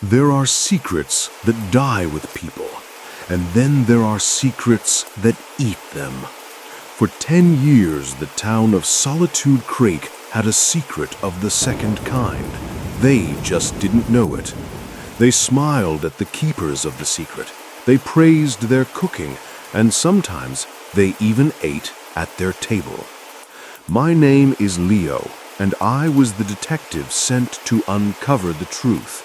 There are secrets that die with people, and then there are secrets that eat them. For 10 years, the town of Solitude Creek had a secret of the second kind. They just didn't know it. They smiled at the keepers of the secret. They praised their cooking, and sometimes they even ate at their table. My name is Leo, and I was the detective sent to uncover the truth.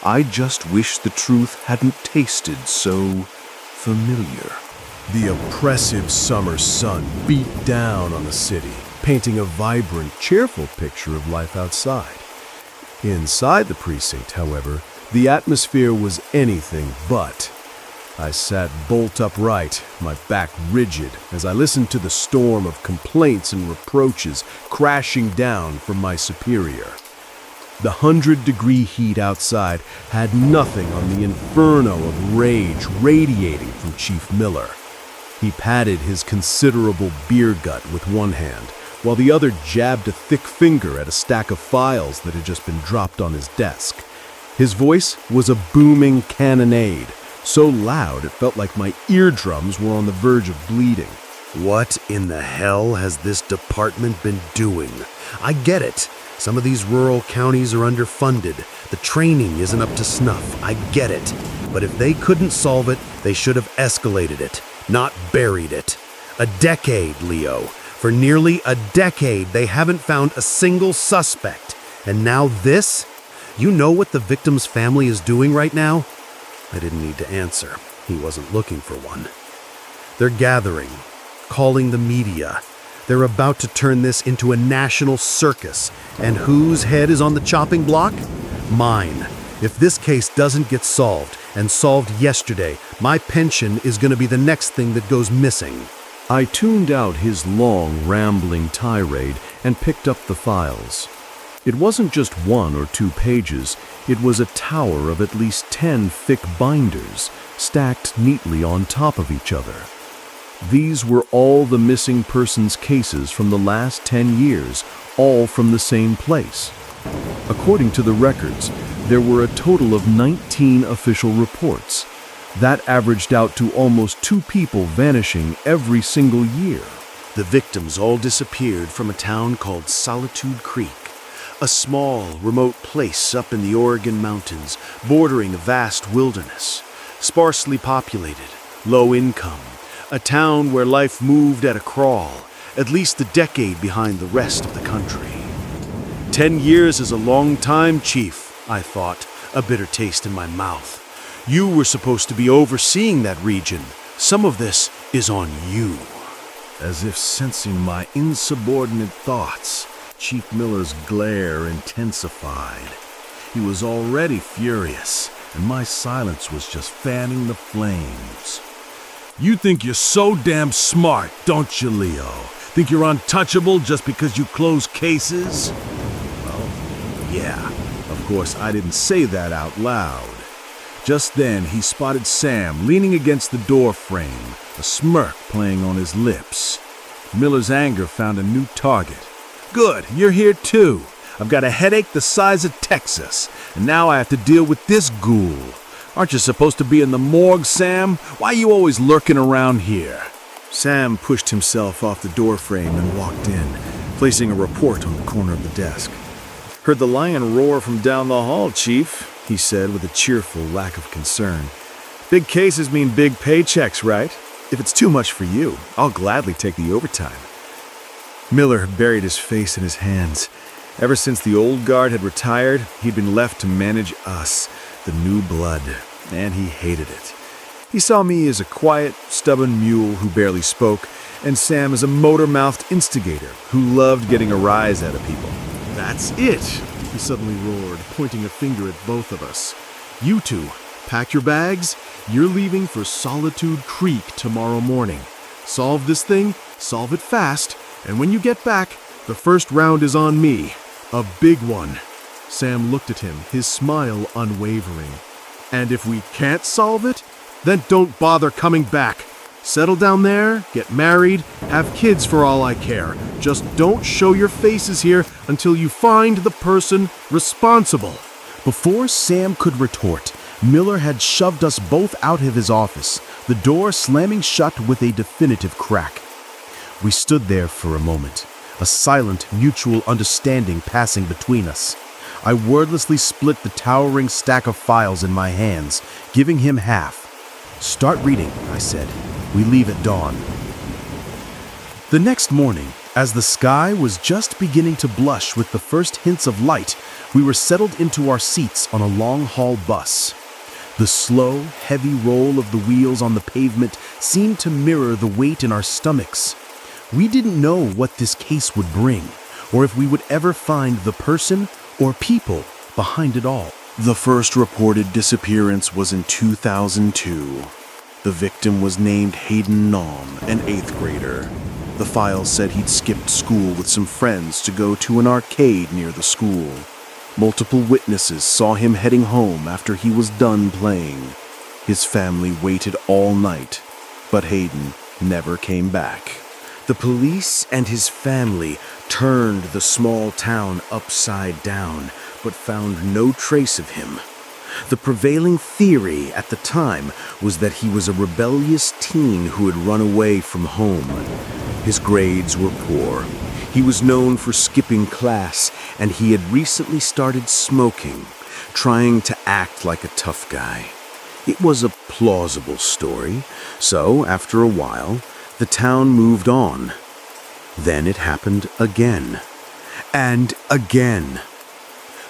I just wish the truth hadn't tasted so familiar. The oppressive summer sun beat down on the city, painting a vibrant, cheerful picture of life outside. Inside the precinct, however, the atmosphere was anything but. I sat bolt upright, my back rigid, as I listened to the storm of complaints and reproaches crashing down from my superior. The 100-degree heat outside had nothing on the inferno of rage radiating from Chief Miller. He patted his considerable beer gut with one hand, while the other jabbed a thick finger at a stack of files that had just been dropped on his desk. His voice was a booming cannonade, so loud it felt like my eardrums were on the verge of bleeding. What in the hell has this department been doing? I get it. Some of these rural counties are underfunded. The training isn't up to snuff. I get it. But if they couldn't solve it, they should have escalated it, not buried it. A decade, Leo. For nearly a decade, they haven't found a single suspect. And now this? You know what the victim's family is doing right now? I didn't need to answer. He wasn't looking for one. They're gathering, calling the media. They're about to turn this into a national circus. And whose head is on the chopping block? Mine. If this case doesn't get solved, and solved yesterday, my pension is going to be the next thing that goes missing. I tuned out his long, rambling tirade and picked up the files. It wasn't just 1 or 2 pages, it was a tower of at least 10 thick binders, stacked neatly on top of each other. These were all the missing persons cases from the last 10 years, all from the same place. According to the records, there were a total of 19 official reports. That averaged out to almost 2 people vanishing every single year. The victims all disappeared from a town called Solitude Creek, a small, remote place up in the Oregon mountains, bordering a vast wilderness, sparsely populated, low income, a town where life moved at a crawl, at least a decade behind the rest of the country. 10 years is a long time, Chief, I thought, a bitter taste in my mouth. You were supposed to be overseeing that region. Some of this is on you. As if sensing my insubordinate thoughts, Chief Miller's glare intensified. He was already furious, and my silence was just fanning the flames. You think you're so damn smart, don't you, Leo? Think you're untouchable just because you close cases? Well, yeah, of course I didn't say that out loud. Just then, he spotted Sam leaning against the door frame, a smirk playing on his lips. Miller's anger found a new target. Good, you're here too. I've got a headache the size of Texas, and now I have to deal with this ghoul. Aren't you supposed to be in the morgue, Sam? Why are you always lurking around here? Sam pushed himself off the doorframe and walked in, placing a report on the corner of the desk. Heard the lion roar from down the hall, Chief, he said with a cheerful lack of concern. Big cases mean big paychecks, right? If it's too much for you, I'll gladly take the overtime. Miller buried his face in his hands. Ever since the old guard had retired, he'd been left to manage us, the new blood, and he hated it. He saw me as a quiet, stubborn mule who barely spoke, and Sam as a motor-mouthed instigator who loved getting a rise out of people. That's it, he suddenly roared, pointing a finger at both of us. You two, pack your bags. You're leaving for Solitude Creek tomorrow morning. Solve this thing, solve it fast, and when you get back, the first round is on me. A big one. Sam looked at him, his smile unwavering. And if we can't solve it, then don't bother coming back. Settle down there, get married, have kids for all I care. Just don't show your faces here until you find the person responsible. Before Sam could retort, Miller had shoved us both out of his office, the door slamming shut with a definitive crack. We stood there for a moment, a silent, mutual understanding passing between us. I wordlessly split the towering stack of files in my hands, giving him half. "Start reading," I said. "We leave at dawn." The next morning, as the sky was just beginning to blush with the first hints of light, we were settled into our seats on a long-haul bus. The slow, heavy roll of the wheels on the pavement seemed to mirror the weight in our stomachs. We didn't know what this case would bring, or if we would ever find the person or people behind it all. The first reported disappearance was in 2002. The victim was named Hayden Naum, an 8th grader. The file said he'd skipped school with some friends to go to an arcade near the school. Multiple witnesses saw him heading home after he was done playing. His family waited all night, but Hayden never came back. The police and his family turned the small town upside down, but found no trace of him. The prevailing theory at the time was that he was a rebellious teen who had run away from home. His grades were poor. He was known for skipping class, and he had recently started smoking, trying to act like a tough guy. It was a plausible story, so after a while, the town moved on. Then it happened again. And again.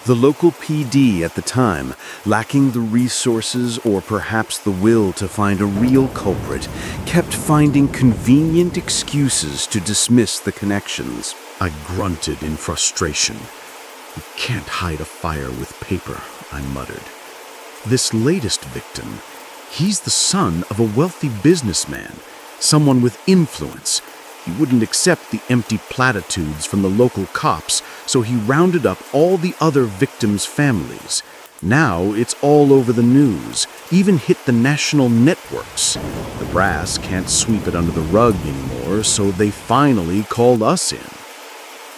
The local PD at the time, lacking the resources or perhaps the will to find a real culprit, kept finding convenient excuses to dismiss the connections. I grunted in frustration. "You can't hide a fire with paper," I muttered. "This latest victim, he's the son of a wealthy businessman, someone with influence. He wouldn't accept the empty platitudes from the local cops, so he rounded up all the other victims' families. Now it's all over the news, even hit the national networks. The brass can't sweep it under the rug anymore, so they finally called us in."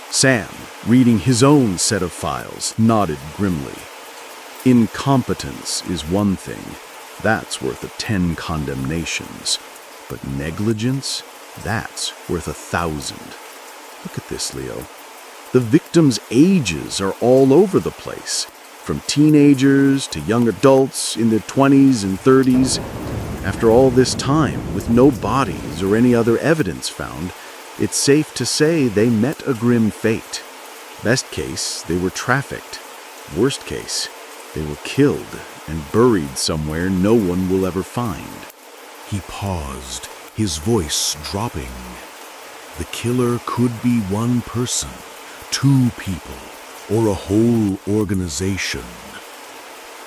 Sam, reading his own set of files, nodded grimly. "Incompetence is one thing. That's worth 10 condemnations. But negligence? That's worth 1,000. Look at this, Leo. The victims' ages are all over the place, from teenagers to young adults in their 20s and 30s. After all this time, with no bodies or any other evidence found, it's safe to say they met a grim fate. Best case, they were trafficked. Worst case, they were killed and buried somewhere no one will ever find." He paused, his voice dropping. "The killer could be one person, 2 people, or a whole organization."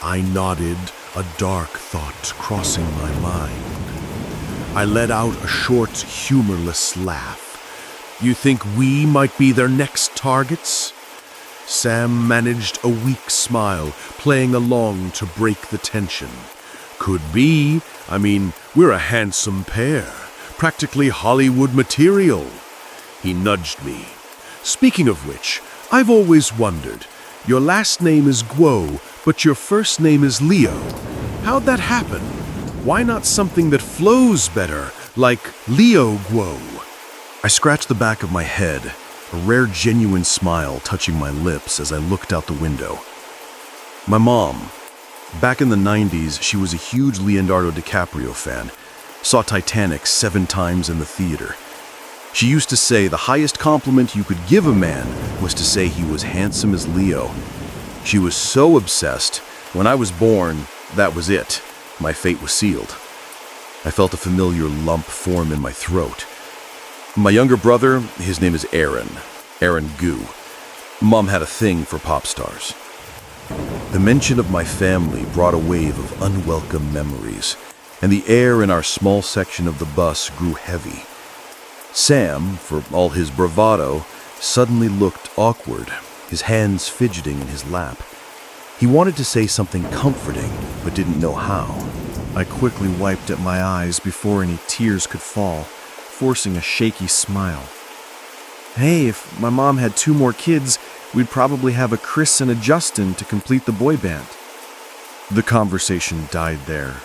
I nodded, a dark thought crossing my mind. I let out a short, humorless laugh. "You think we might be their next targets?" Sam managed a weak smile, playing along to break the tension. "Could be. I mean, we're a handsome pair. Practically Hollywood material." He nudged me. "Speaking of which, I've always wondered. Your last name is Guo, but your first name is Leo. How'd that happen? Why not something that flows better, like Leo Guo?" I scratched the back of my head, a rare genuine smile touching my lips as I looked out the window. My mom. Back in the 90s, she was a huge Leonardo DiCaprio fan. Saw Titanic 7 times in the theater. She used to say the highest compliment you could give a man was to say he was handsome as Leo. She was so obsessed, when I was born, that was it. My fate was sealed. I felt a familiar lump form in my throat. My younger brother, his name is Aaron Gu. Mom had a thing for pop stars. The mention of my family brought a wave of unwelcome memories, and the air in our small section of the bus grew heavy. Sam, for all his bravado, suddenly looked awkward, his hands fidgeting in his lap. He wanted to say something comforting, but didn't know how. I quickly wiped at my eyes before any tears could fall, forcing a shaky smile. "Hey, if my mom had 2 more kids, We'd probably have a Chris and a Justin to complete the boy band. The conversation died there.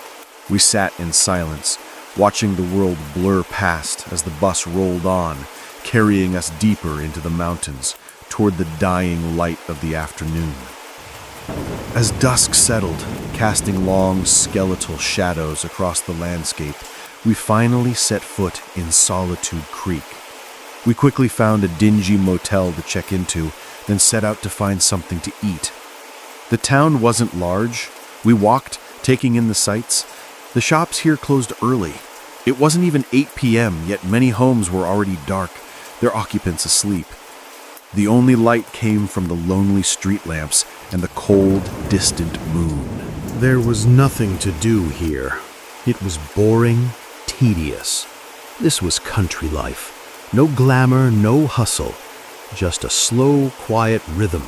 We sat in silence, watching the world blur past as the bus rolled on, carrying us deeper into the mountains, toward the dying light of the afternoon. As dusk settled, casting long, skeletal shadows across the landscape, we finally set foot in Solitude Creek. We quickly found a dingy motel to check into, then set out to find something to eat. The town wasn't large. We walked, taking in the sights. The shops here closed early. It wasn't even 8 p.m., yet many homes were already dark, their occupants asleep. The only light came from the lonely street lamps and the cold, distant moon. There was nothing to do here. It was boring, tedious. This was country life. No glamour, no hustle. Just a slow, quiet rhythm.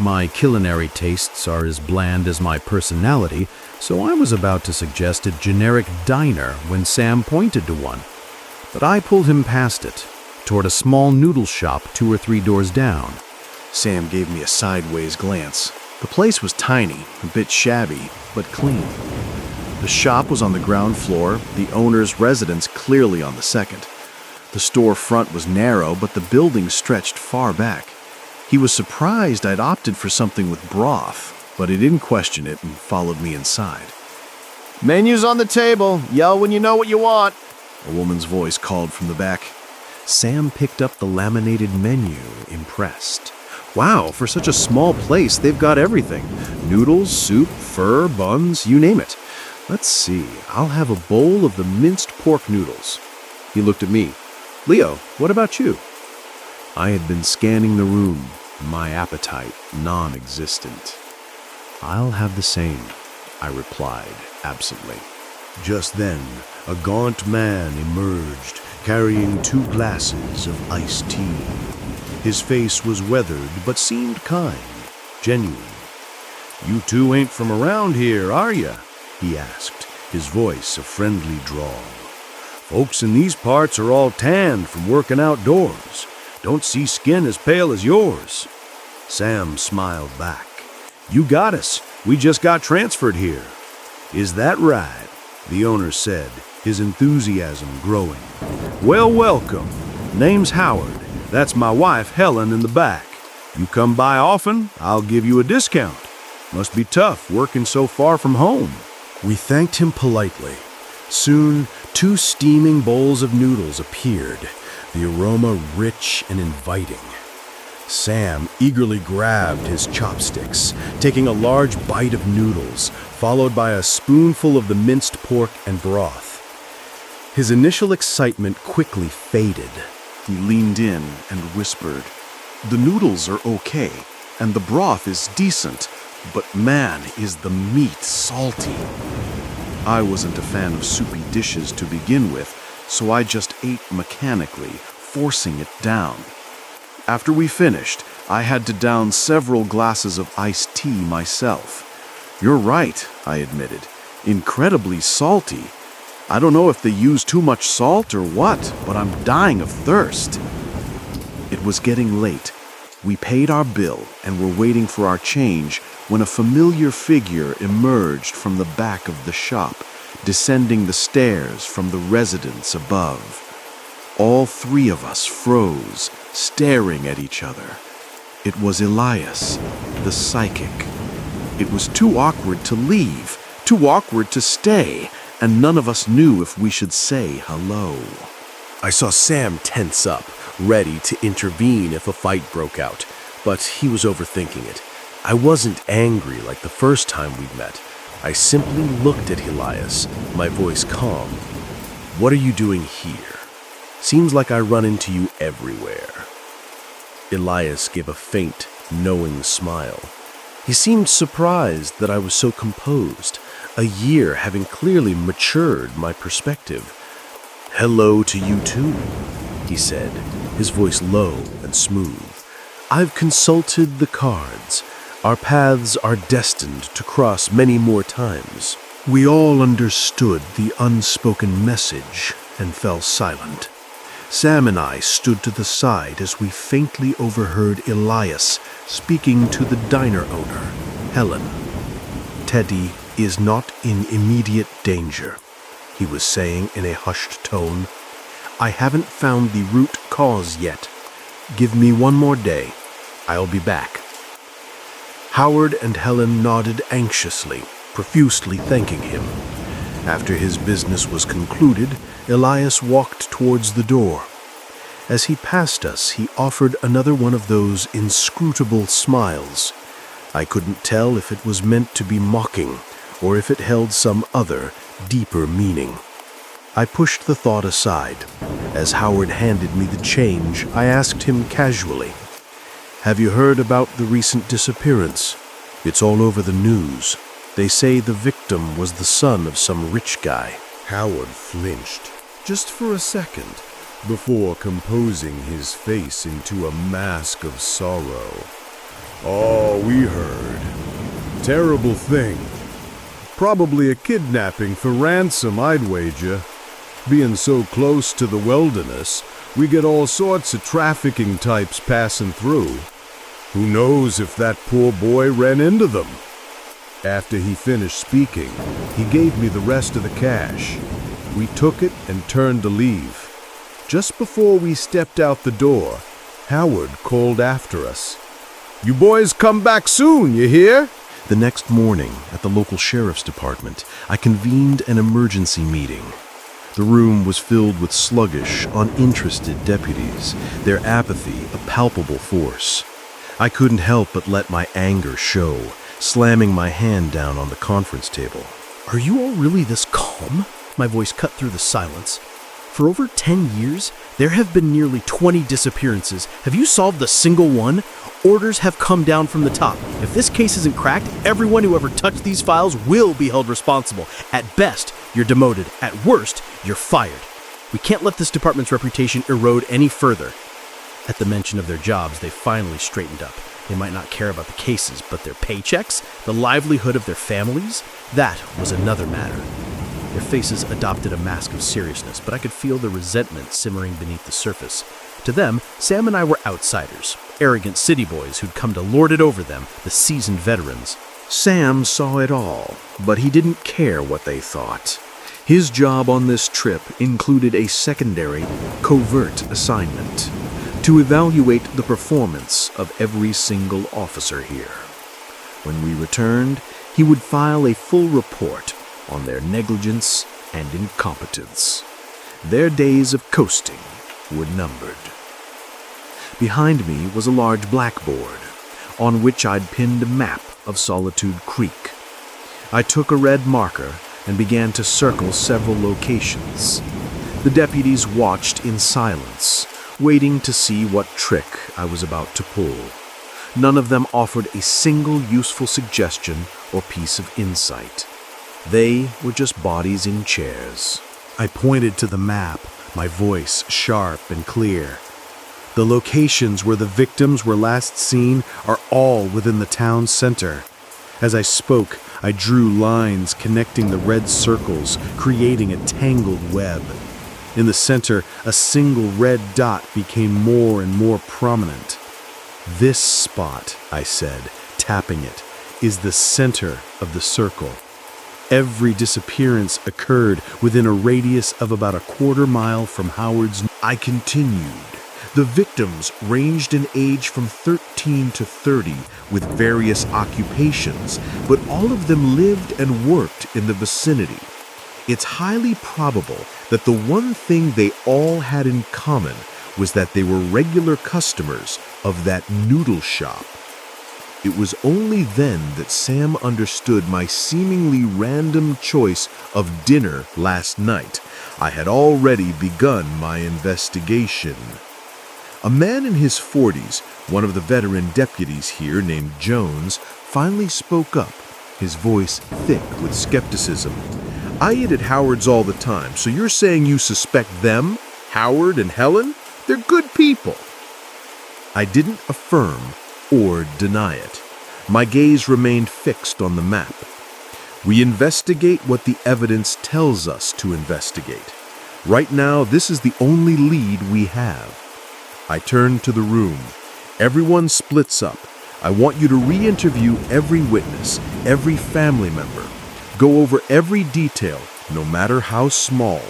My culinary tastes are as bland as my personality, so I was about to suggest a generic diner when Sam pointed to one. But I pulled him past it, toward a small noodle shop 2 or 3 doors down. Sam gave me a sideways glance. The place was tiny, a bit shabby, but clean. The shop was on the ground floor, the owner's residence clearly on the second. The store front was narrow, but the building stretched far back. He was surprised I'd opted for something with broth, but he didn't question it and followed me inside. "Menu's on the table. Yell when you know what you want," a woman's voice called from the back. Sam picked up the laminated menu, impressed. Wow, for such a small place, they've got everything. Noodles, soup, fur, buns, you name it. Let's see, I'll have a bowl of the minced pork noodles. He looked at me. "Leo, what about you?" I had been scanning the room, my appetite non-existent. "I'll have the same," I replied absently. Just then, a gaunt man emerged, carrying 2 glasses of iced tea. His face was weathered, but seemed kind, genuine. "You two ain't from around here, are ya?" he asked, his voice a friendly drawl. "Folks in these parts are all tanned from working outdoors. Don't see skin as pale as yours." Sam smiled back. "You got us. We just got transferred here." "Is that right?" the owner said, his enthusiasm growing. "Well, welcome. Name's Howard. That's my wife, Helen, in the back. You come by often, I'll give you a discount. Must be tough working so far from home." We thanked him politely. Soon, 2 steaming bowls of noodles appeared, the aroma rich and inviting. Sam eagerly grabbed his chopsticks, taking a large bite of noodles, followed by a spoonful of the minced pork and broth. His initial excitement quickly faded. He leaned in and whispered, "The noodles are okay, and the broth is decent, but man, is the meat salty." I wasn't a fan of soupy dishes to begin with, so I just ate mechanically, forcing it down. After we finished, I had to down several glasses of iced tea myself. "You're right," I admitted. "Incredibly salty. I don't know if they use too much salt or what, but I'm dying of thirst." It was getting late. We paid our bill and were waiting for our change when a familiar figure emerged from the back of the shop, descending the stairs from the residence above. All 3 of us froze, staring at each other. It was Elias, the psychic. It was too awkward to leave, too awkward to stay, and none of us knew if we should say hello. I saw Sam tense up, ready to intervene if a fight broke out, but he was overthinking it. I wasn't angry like the first time we'd met. I simply looked at Elias, my voice calm. "What are you doing here? Seems like I run into you everywhere." Elias gave a faint, knowing smile. He seemed surprised that I was so composed, a year having clearly matured my perspective. "Hello to you too," he said, his voice low and smooth. "I've consulted the cards. Our paths are destined to cross many more times." We all understood the unspoken message and fell silent. Sam and I stood to the side as we faintly overheard Elias speaking to the diner owner, Helen. "Teddy is not in immediate danger," he was saying in a hushed tone. "I haven't found the root cause yet. Give me one more day. I'll be back." Howard and Helen nodded anxiously, profusely thanking him. After his business was concluded, Elias walked towards the door. As he passed us, he offered another one of those inscrutable smiles. I couldn't tell if it was meant to be mocking or if it held some other, deeper meaning. I pushed the thought aside. As Howard handed me the change, I asked him casually, "Have you heard about the recent disappearance? It's all over the news. They say the victim was the son of some rich guy." Howard flinched, just for a second, before composing his face into a mask of sorrow. "Oh, we heard. Terrible thing. Probably a kidnapping for ransom, I'd wager. Being so close to the wilderness, we get all sorts of trafficking types passing through. Who knows if that poor boy ran into them?" After he finished speaking, he gave me the rest of the cash. We took it and turned to leave. Just before we stepped out the door, Howard called after us, "You boys come back soon, you hear?" The next morning, at the local sheriff's department, I convened an emergency meeting. The room was filled with sluggish, uninterested deputies, their apathy a palpable force. I couldn't help but let my anger show, slamming my hand down on the conference table. "Are you all really this calm?" My voice cut through the silence. "For over 10 years, there have been nearly 20 disappearances. Have you solved a single one? Orders have come down from the top. If this case isn't cracked, everyone who ever touched these files will be held responsible. At best, you're demoted. At worst, you're fired. We can't let this department's reputation erode any further." At the mention of their jobs, they finally straightened up. They might not care about the cases, but their paychecks, the livelihood of their families, that was another matter. Their faces adopted a mask of seriousness, but I could feel the resentment simmering beneath the surface. To them, Sam and I were outsiders, arrogant city boys who'd come to lord it over them, the seasoned veterans. Sam saw it all, but he didn't care what they thought. His job on this trip included a secondary, covert assignment: to evaluate the performance of every single officer here. When we returned, he would file a full report on their negligence and incompetence. Their days of coasting were numbered. Behind me was a large blackboard, on which I'd pinned a map of Solitude Creek. I took a red marker and began to circle several locations. The deputies watched in silence, waiting to see what trick I was about to pull. None of them offered a single useful suggestion or piece of insight. They were just bodies in chairs. I pointed to the map, my voice sharp and clear. The locations where the victims were last seen are all within the town center. As I spoke, I drew lines connecting the red circles, creating a tangled web. In the center, a single red dot became more and more prominent. "This spot," I said, tapping it, "is the center of the circle. Every disappearance occurred within a radius of about a quarter mile from Howard's." I continued. The victims ranged in age from 13 to 30 with various occupations, but all of them lived and worked in the vicinity. It's highly probable that the one thing they all had in common was that they were regular customers of that noodle shop. It was only then that Sam understood my seemingly random choice of dinner last night. I had already begun my investigation. A man in his 40s, one of the veteran deputies here named Jones, finally spoke up, his voice thick with skepticism. "I eat at Howard's all the time, so you're saying you suspect them, Howard and Helen? They're good people." I didn't affirm or deny it. My gaze remained fixed on the map. We investigate what the evidence tells us to investigate. Right now, this is the only lead we have. I turn to the room. Everyone splits up. I want you to re-interview every witness, every family member. Go over every detail, no matter how small.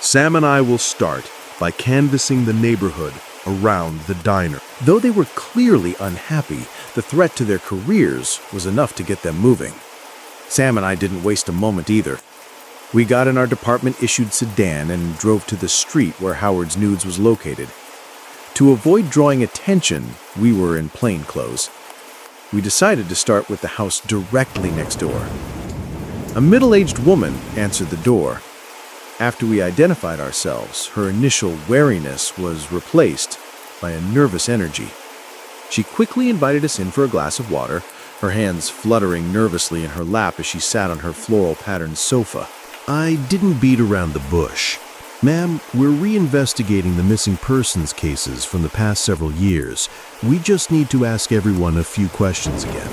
Sam and I will start by canvassing the neighborhood around the diner. Though they were clearly unhappy, the threat to their careers was enough to get them moving. Sam and I didn't waste a moment either. We got in our department-issued sedan and drove to the street where Howard's Nudes was located. To avoid drawing attention, we were in plain clothes. We decided to start with the house directly next door. A middle-aged woman answered the door. After we identified ourselves, her initial wariness was replaced by a nervous energy. She quickly invited us in for a glass of water, her hands fluttering nervously in her lap as she sat on her floral-patterned sofa. I didn't beat around the bush. Ma'am, we're reinvestigating the missing persons cases from the past several years. We just need to ask everyone a few questions again.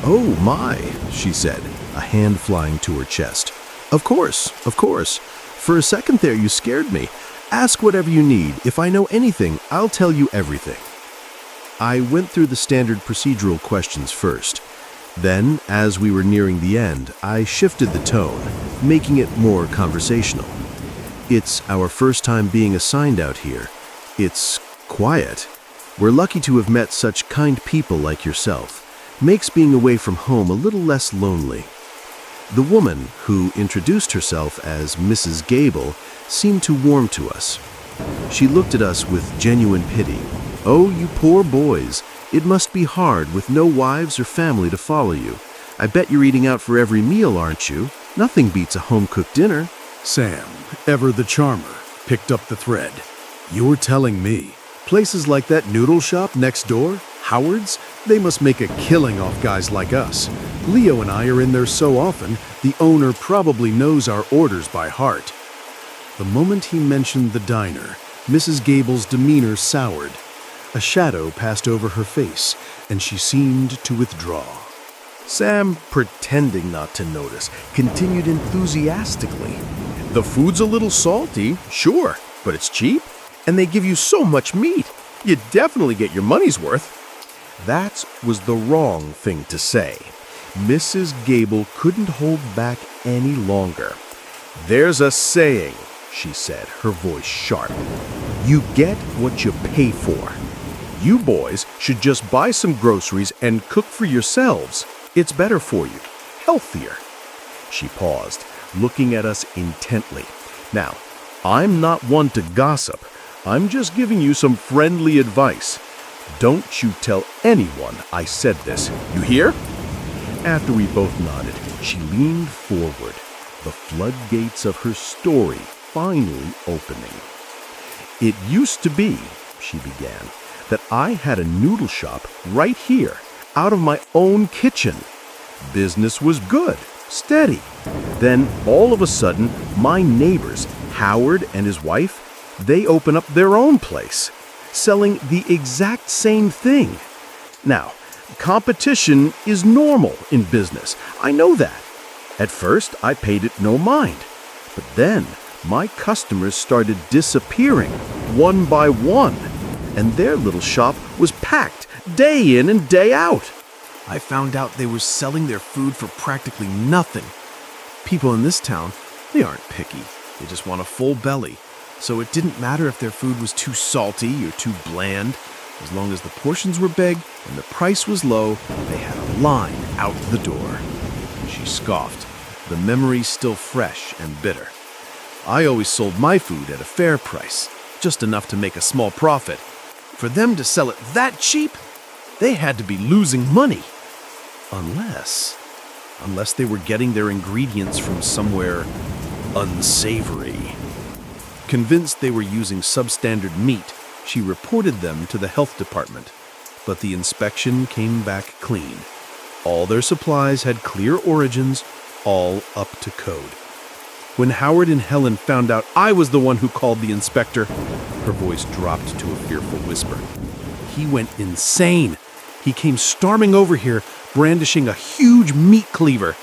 Oh my, she said, a hand flying to her chest. Of course, of course. For a second there, you scared me. Ask whatever you need. If I know anything, I'll tell you everything. I went through the standard procedural questions first. Then, as we were nearing the end, I shifted the tone, making it more conversational. It's our first time being assigned out here. It's quiet. We're lucky to have met such kind people like yourself. Makes being away from home a little less lonely. The woman, who introduced herself as Mrs. Gable, seemed to warm to us. She looked at us with genuine pity. Oh, you poor boys. It must be hard with no wives or family to follow you. I bet you're eating out for every meal, aren't you? Nothing beats a home-cooked dinner. Sam, ever the charmer, picked up the thread. You're telling me places like that noodle shop next door, Howard's, they must make a killing off guys like us. Leo and I are in there so often, the owner probably knows our orders by heart. The moment he mentioned the diner, Mrs. Gable's demeanor soured. A shadow passed over her face, and she seemed to withdraw. Sam, pretending not to notice, continued enthusiastically. The food's a little salty, sure, but it's cheap, and they give you so much meat. You definitely get your money's worth. That was the wrong thing to say. Mrs. Gable couldn't hold back any longer. There's a saying, she said, her voice sharp. You get what you pay for. You boys should just buy some groceries and cook for yourselves. It's better for you, healthier. She paused, looking at us intently. Now, I'm not one to gossip. I'm just giving you some friendly advice. Don't you tell anyone I said this. You hear? After we both nodded, she leaned forward, the floodgates of her story finally opening. It used to be, she began, that I had a noodle shop right here, out of my own kitchen. Business was good, steady. Then, all of a sudden, my neighbors, Howard and his wife, they open up their own place, selling the exact same thing. Now, competition is normal in business. I know that. At first, I paid it no mind. But then, my customers started disappearing, one by one, and their little shop was packed day in and day out. I found out they were selling their food for practically nothing. People in this town, they aren't picky. They just want a full belly. So it didn't matter if their food was too salty or too bland. As long as the portions were big and the price was low, they had a line out the door. She scoffed, the memory still fresh and bitter. I always sold my food at a fair price, just enough to make a small profit. For them to sell it that cheap, they had to be losing money. Unless they were getting their ingredients from somewhere unsavory. Convinced they were using substandard meat, she reported them to the health department, but the inspection came back clean. All their supplies had clear origins, all up to code. When Howard and Helen found out I was the one who called the inspector, her voice dropped to a fearful whisper. He went insane. He came storming over here, brandishing a huge meat cleaver.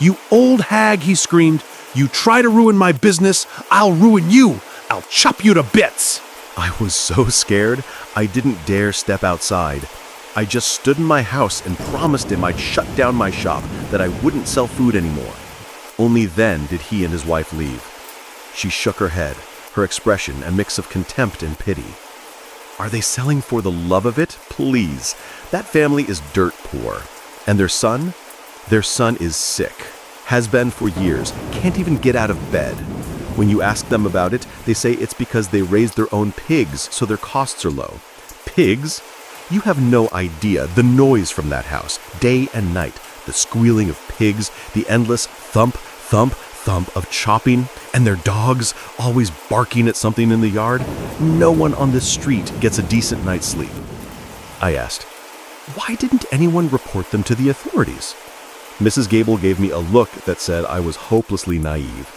"You old hag," he screamed. You try to ruin my business, I'll ruin you. I'll chop you to bits. I was so scared, I didn't dare step outside. I just stood in my house and promised him I'd shut down my shop, that I wouldn't sell food anymore. Only then did he and his wife leave. She shook her head, her expression a mix of contempt and pity. Are they selling for the love of it? Please. That family is dirt poor. And their son? Their son is sick. Has been for years. Can't even get out of bed. When you ask them about it, they say it's because they raise their own pigs, so their costs are low. Pigs? You have no idea the noise from that house, day and night. The squealing of pigs, the endless thump, thump, thump of chopping, and their dogs always barking at something in the yard. No one on this street gets a decent night's sleep. I asked, why didn't anyone report them to the authorities? Mrs. Gable gave me a look that said I was hopelessly naive.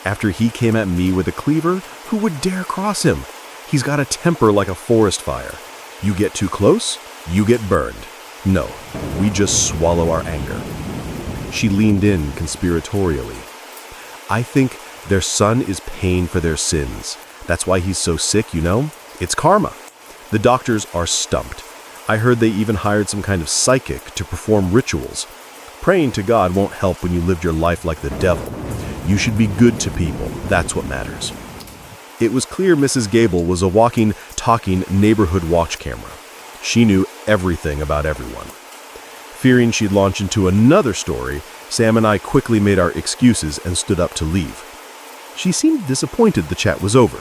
After he came at me with a cleaver, who would dare cross him? He's got a temper like a forest fire. You get too close, you get burned. No, we just swallow our anger. She leaned in conspiratorially. I think their son is paying for their sins. That's why he's so sick, you know? It's karma. The doctors are stumped. I heard they even hired some kind of psychic to perform rituals. Praying to God won't help when you lived your life like the devil. You should be good to people. That's what matters. It was clear Mrs. Gable was a walking, talking neighborhood watch camera. She knew everything about everyone. Fearing she'd launch into another story, Sam and I quickly made our excuses and stood up to leave. She seemed disappointed the chat was over.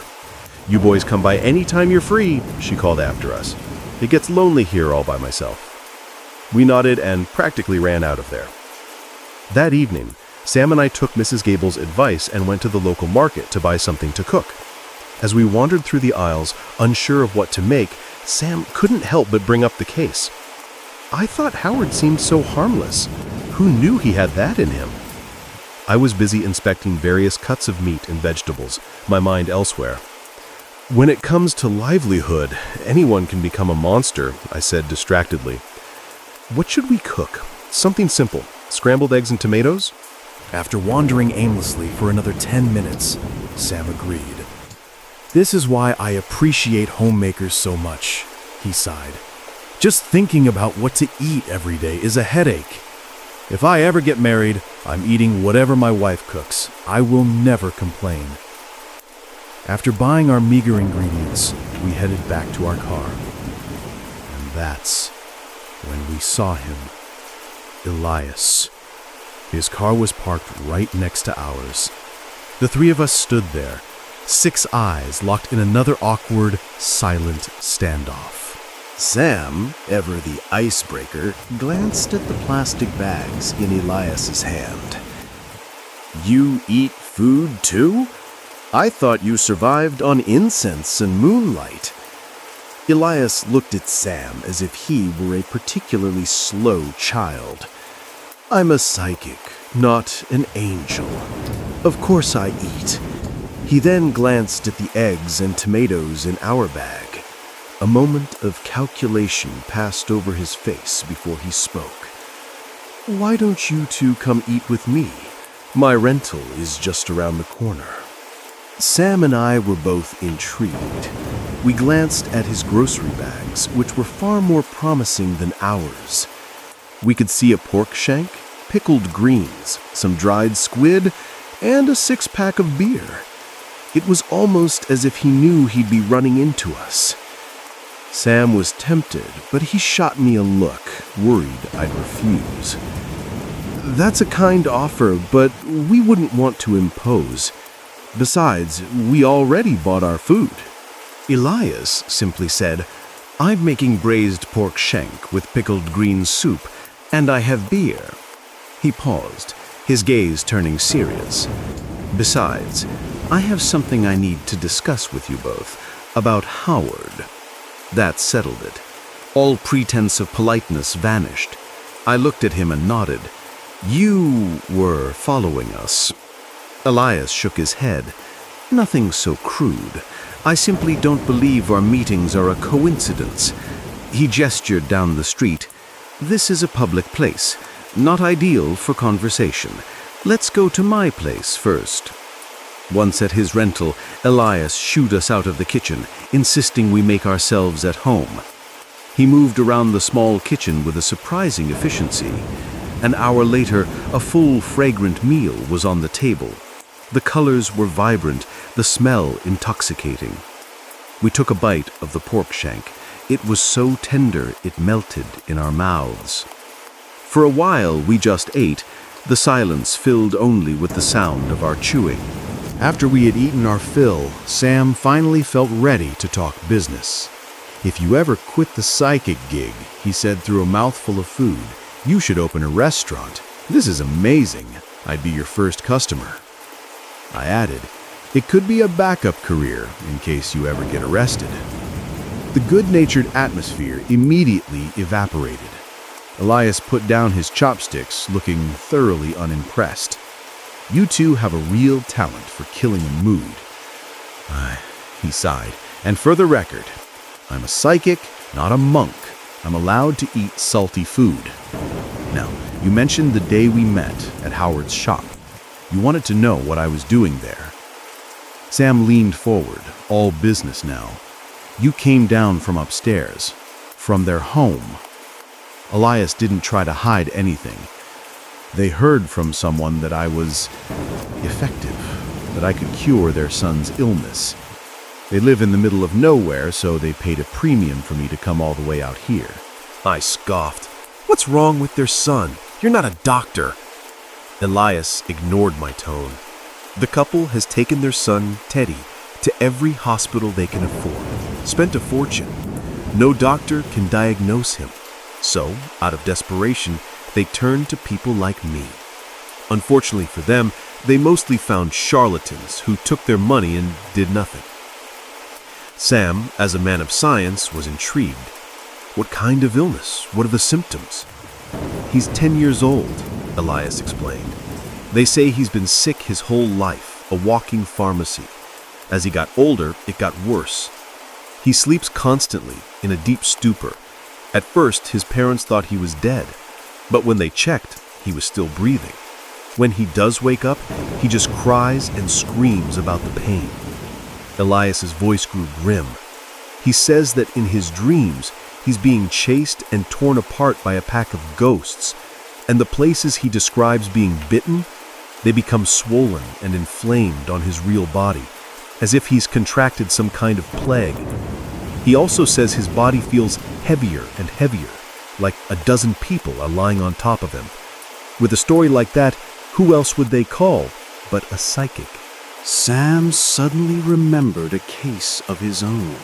You boys come by any time you're free, she called after us. It gets lonely here all by myself. We nodded and practically ran out of there. That evening, Sam and I took Mrs. Gable's advice and went to the local market to buy something to cook. As we wandered through the aisles, unsure of what to make, Sam couldn't help but bring up the case. I thought Howard seemed so harmless. Who knew he had that in him? I was busy inspecting various cuts of meat and vegetables, my mind elsewhere. When it comes to livelihood, anyone can become a monster, I said distractedly. What should we cook? Something simple. Scrambled eggs and tomatoes? After wandering aimlessly for another 10 minutes, Sam agreed. This is why I appreciate homemakers so much, he sighed. Just thinking about what to eat every day is a headache. If I ever get married, I'm eating whatever my wife cooks. I will never complain. After buying our meager ingredients, we headed back to our car. And that's when we saw him. Elias. His car was parked right next to ours. The three of us stood there, 6 eyes locked in another awkward, silent standoff. Sam, ever the icebreaker, glanced at the plastic bags in Elias's hand. You eat food too? I thought you survived on incense and moonlight. Elias looked at Sam as if he were a particularly slow child. I'm a psychic, not an angel. Of course I eat. He then glanced at the eggs and tomatoes in our bag. A moment of calculation passed over his face before he spoke. Why don't you two come eat with me? My rental is just around the corner. Sam and I were both intrigued. We glanced at his grocery bags, which were far more promising than ours. We could see a pork shank, pickled greens, some dried squid, and a 6-pack of beer. It was almost as if he knew he'd be running into us. Sam was tempted, but he shot me a look, worried I'd refuse. That's a kind offer, but we wouldn't want to impose. Besides, we already bought our food. Elias simply said, I'm making braised pork shank with pickled green soup, and I have beer. He paused, his gaze turning serious. Besides, I have something I need to discuss with you both about Howard. That settled it. All pretense of politeness vanished. I looked at him and nodded. You were following us. Elias shook his head. Nothing so crude. I simply don't believe our meetings are a coincidence. He gestured down the street. This is a public place, not ideal for conversation. Let's go to my place first. Once at his rental, Elias shooed us out of the kitchen, insisting we make ourselves at home. He moved around the small kitchen with a surprising efficiency. An hour later, a full, fragrant meal was on the table. The colors were vibrant, the smell intoxicating. We took a bite of the pork shank. It was so tender it melted in our mouths. For a while we just ate, the silence filled only with the sound of our chewing. After we had eaten our fill, Sam finally felt ready to talk business. If you ever quit the psychic gig, he said through a mouthful of food, you should open a restaurant. This is amazing. I'd be your first customer. I added, it could be a backup career in case you ever get arrested. The good-natured atmosphere immediately evaporated. Elias put down his chopsticks, looking thoroughly unimpressed. You two have a real talent for killing a mood. He sighed. And for the record, I'm a psychic, not a monk. I'm allowed to eat salty food. Now, you mentioned the day we met at Howard's shop. You wanted to know what I was doing there. Sam leaned forward, all business now. You came down from upstairs, from their home. Elias didn't try to hide anything. They heard from someone that I was effective, that I could cure their son's illness. They live in the middle of nowhere, so they paid a premium for me to come all the way out here. I scoffed. What's wrong with their son? You're not a doctor. Elias ignored my tone. The couple has taken their son, Teddy, to every hospital they can afford, spent a fortune. No doctor can diagnose him. So, out of desperation, they turned to people like me. Unfortunately for them, they mostly found charlatans who took their money and did nothing. Sam, as a man of science, was intrigued. What kind of illness? What are the symptoms? He's 10 years old, Elias explained. They say he's been sick his whole life, a walking pharmacy. As he got older, it got worse. He sleeps constantly, in a deep stupor. At first, his parents thought he was dead, but when they checked, he was still breathing. When he does wake up, he just cries and screams about the pain. Elias's voice grew grim. He says that in his dreams, he's being chased and torn apart by a pack of ghosts, and the places he describes being bitten, they become swollen and inflamed on his real body, as if he's contracted some kind of plague. He also says his body feels heavier and heavier, like a dozen people are lying on top of him. With a story like that, who else would they call but a psychic? Sam suddenly remembered a case of his own,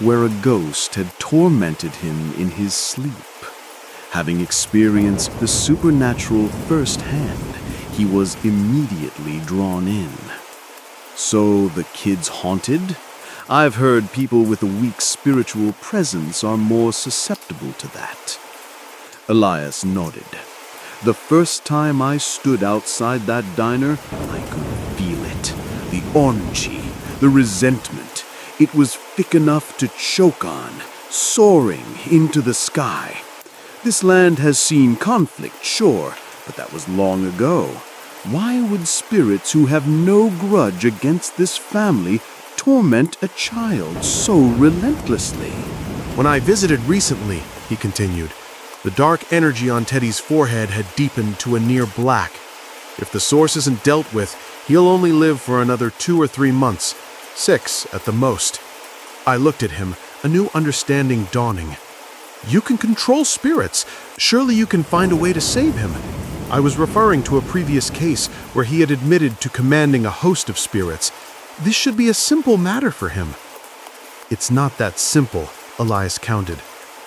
where a ghost had tormented him in his sleep. Having experienced the supernatural firsthand, he was immediately drawn in. So the kid's haunted? I've heard people with a weak spiritual presence are more susceptible to that. Elias nodded. The first time I stood outside that diner, I could feel it. The orangey, the resentment. It was thick enough to choke on, soaring into the sky. This land has seen conflict, sure, but that was long ago. Why would spirits who have no grudge against this family torment a child so relentlessly? When I visited recently, he continued, the dark energy on Teddy's forehead had deepened to a near black. If the source isn't dealt with, he'll only live for another 2 or 3 months, 6 at the most. I looked at him, a new understanding dawning. You can control spirits. Surely you can find a way to save him. I was referring to a previous case where he had admitted to commanding a host of spirits. This should be a simple matter for him. It's not that simple, Elias countered.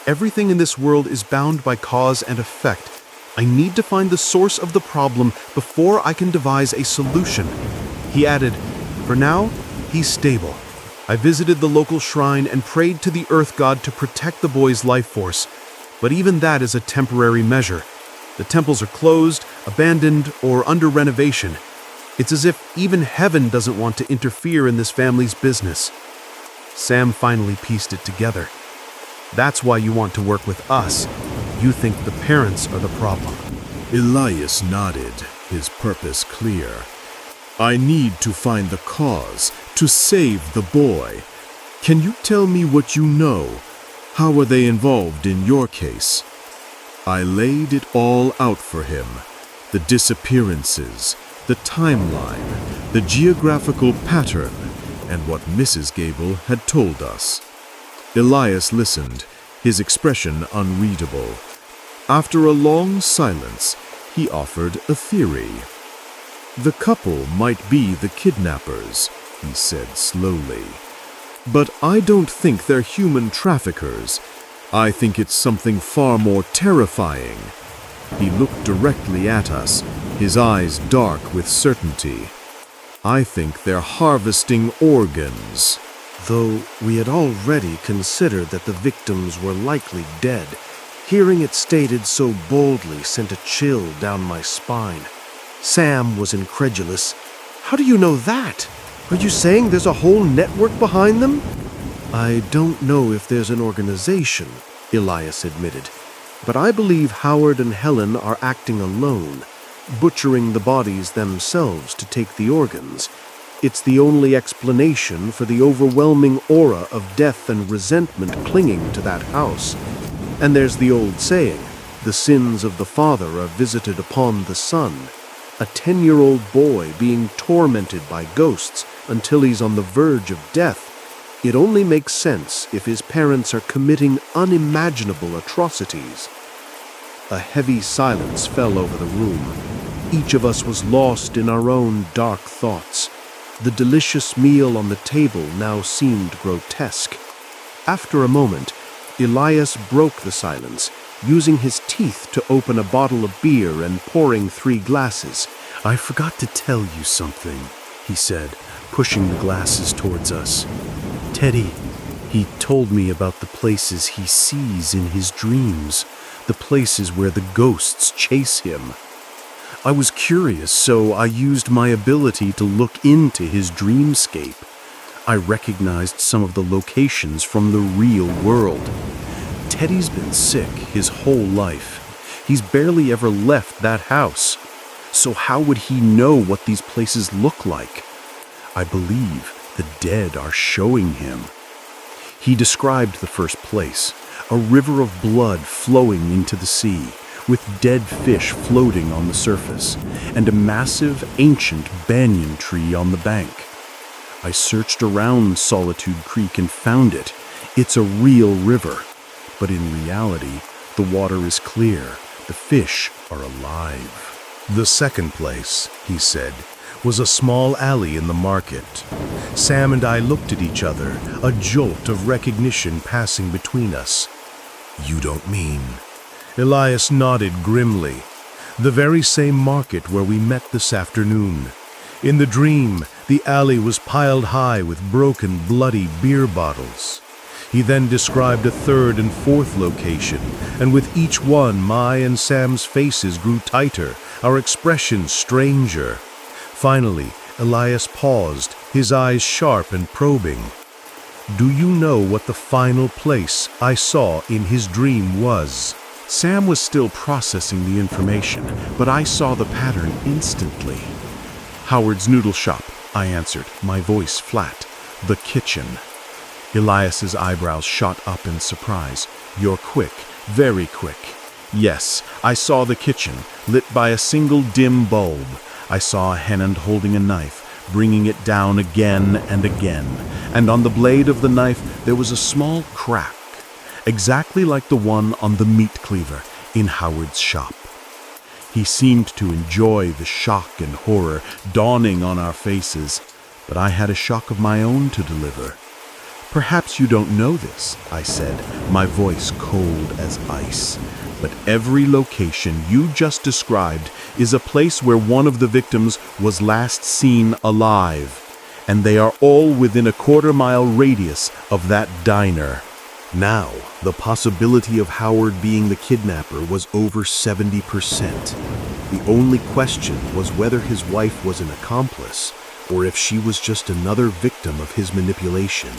Everything in this world is bound by cause and effect. I need to find the source of the problem before I can devise a solution. He added, for now, he's stable. I visited the local shrine and prayed to the earth god to protect the boy's life force. But even that is a temporary measure. The temples are closed, abandoned, or under renovation. It's as if even heaven doesn't want to interfere in this family's business. Sam finally pieced it together. That's why you want to work with us. You think the parents are the problem. Elias nodded. his purpose clear. "I need to find the cause, to save the boy. Can you tell me what you know? How were they involved in your case?" I laid it all out for him. The disappearances, the timeline, the geographical pattern, and what Mrs. Gable had told us. Elias listened, his expression unreadable. After a long silence, he offered a theory. "The couple might be the kidnappers," he said slowly. "But I don't think they're human traffickers. I think it's something far more terrifying." He looked directly at us, his eyes dark with certainty. "I think they're harvesting organs." Though we had already considered that the victims were likely dead, hearing it stated so boldly sent a chill down my spine. Sam was incredulous. "How do you know that? Are you saying there's a whole network behind them?" "I don't know if there's an organization," Elias admitted, "but I believe Howard and Helen are acting alone, butchering the bodies themselves to take the organs. It's the only explanation for the overwhelming aura of death and resentment clinging to that house. And there's the old saying, the sins of the father are visited upon the son. A 10-year-old boy being tormented by ghosts until he's on the verge of death. It only makes sense if his parents are committing unimaginable atrocities." A heavy silence fell over the room. Each of us was lost in our own dark thoughts. The delicious meal on the table now seemed grotesque. After a moment, Elias broke the silence, using his teeth to open a bottle of beer and pouring 3 glasses. "I forgot to tell you something," he said, pushing the glasses towards us. "Teddy, he told me about the places he sees in his dreams, the places where the ghosts chase him. I was curious, so I used my ability to look into his dreamscape. I recognized some of the locations from the real world. Teddy's been sick his whole life. He's barely ever left that house. So how would he know what these places look like? I believe the dead are showing him." He described the first place, a river of blood flowing into the sea, with dead fish floating on the surface, and a massive, ancient banyan tree on the bank. I searched around Solitude Creek and found it. It's a real river. But in reality, the water is clear. The fish are alive. The second place, he said, was a small alley in the market. Sam and I looked at each other, a jolt of recognition passing between us. "You don't mean?" Elias nodded grimly. "The very same market where we met this afternoon. In the dream, the alley was piled high with broken, bloody beer bottles." He then described a third and fourth location, and with each one, my and Sam's faces grew tighter, our expressions stranger. Finally, Elias paused, his eyes sharp and probing. "Do you know what the final place I saw in his dream was?" Sam was still processing the information, but I saw the pattern instantly. "Howard's Noodle Shop," I answered, my voice flat. "The kitchen." Elias's eyebrows shot up in surprise. "You're quick, very quick." "Yes, I saw the kitchen, lit by a single dim bulb. I saw a hand holding a knife, bringing it down again and again, and on the blade of the knife there was a small crack, exactly like the one on the meat cleaver in Howard's shop." He seemed to enjoy the shock and horror dawning on our faces, but I had a shock of my own to deliver. "Perhaps you don't know this," I said, my voice cold as ice, "but every location you just described is a place where one of the victims was last seen alive, and they are all within a quarter-mile radius of that diner." Now, the possibility of Howard being the kidnapper was over 70%. The only question was whether his wife was an accomplice, or if she was just another victim of his manipulation.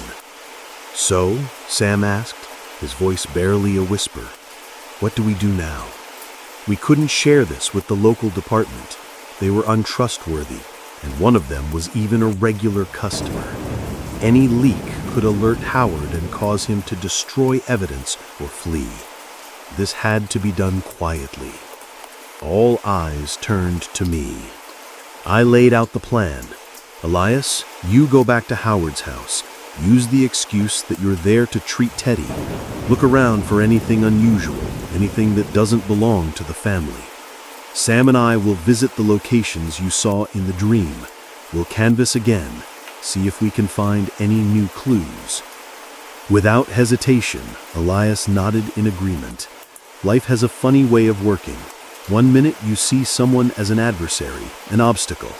"So," Sam asked, his voice barely a whisper, "what do we do now? We couldn't share this with the local department. They were untrustworthy, and one of them was even a regular customer. Any leak could alert Howard and cause him to destroy evidence or flee. This had to be done quietly. All eyes turned to me. I laid out the plan. Elias, you go back to Howard's house. Use the excuse that you're there to treat Teddy. Look around for anything unusual, anything that doesn't belong to the family. Sam and I will visit the locations you saw in the dream. We'll canvass again, see if we can find any new clues. Without hesitation, Elias nodded in agreement. Life has a funny way of working. One minute you see someone as an adversary, an obstacle.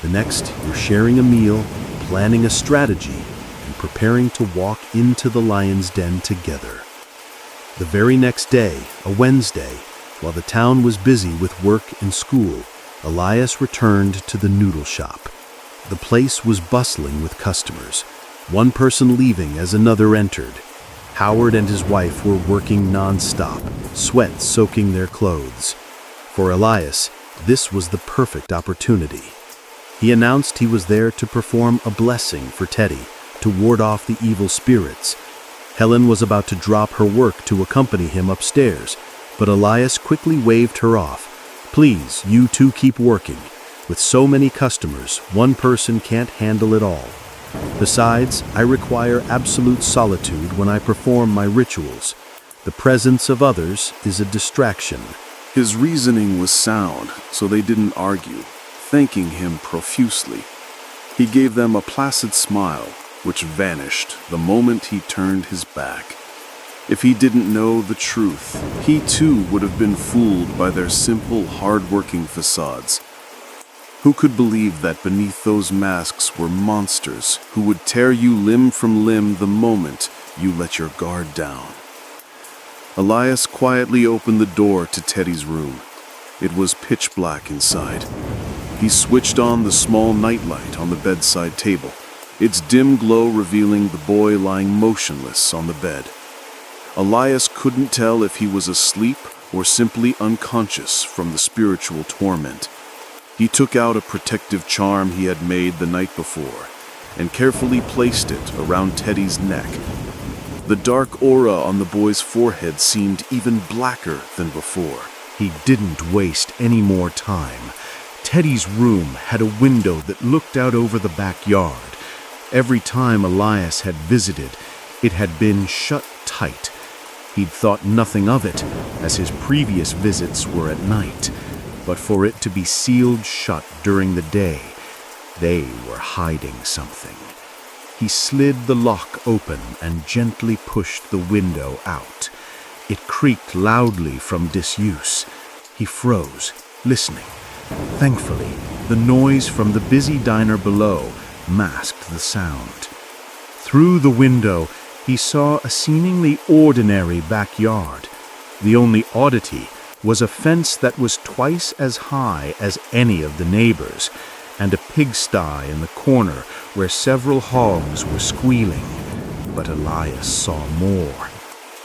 The next, you're sharing a meal, planning a strategy, and preparing to walk into the lion's den together. The very next day, a Wednesday, while the town was busy with work and school, Elias returned to the noodle shop. The place was bustling with customers, one person leaving as another entered. Howard and his wife were working non-stop, sweat soaking their clothes. For Elias, this was the perfect opportunity. He announced he was there to perform a blessing for Teddy, to ward off the evil spirits. Helen was about to drop her work to accompany him upstairs, but Elias quickly waved her off. Please, you two keep working. With so many customers, one person can't handle it all. Besides, I require absolute solitude when I perform my rituals. The presence of others is a distraction. His reasoning was sound, so they didn't argue, thanking him profusely. He gave them a placid smile, which vanished the moment he turned his back. If he didn't know the truth, he too would have been fooled by their simple, hard-working facades. Who could believe that beneath those masks were monsters who would tear you limb from limb the moment you let your guard down? Elias quietly opened the door to Teddy's room. It was pitch black inside. He switched on the small nightlight on the bedside table, its dim glow revealing the boy lying motionless on the bed. Elias couldn't tell if he was asleep or simply unconscious from the spiritual torment. He took out a protective charm he had made the night before and carefully placed it around Teddy's neck. The dark aura on the boy's forehead seemed even blacker than before. He didn't waste any more time. Teddy's room had a window that looked out over the backyard. Every time Elias had visited, it had been shut tight. He'd thought nothing of it, as his previous visits were at night. But for it to be sealed shut during the day, they were hiding something. He slid the lock open and gently pushed the window out. It creaked loudly from disuse. He froze, listening. Thankfully, the noise from the busy diner below masked the sound. Through the window, he saw a seemingly ordinary backyard. The only oddity was a fence that was twice as high as any of the neighbors, and a pigsty in the corner where several hogs were squealing. But Elias saw more.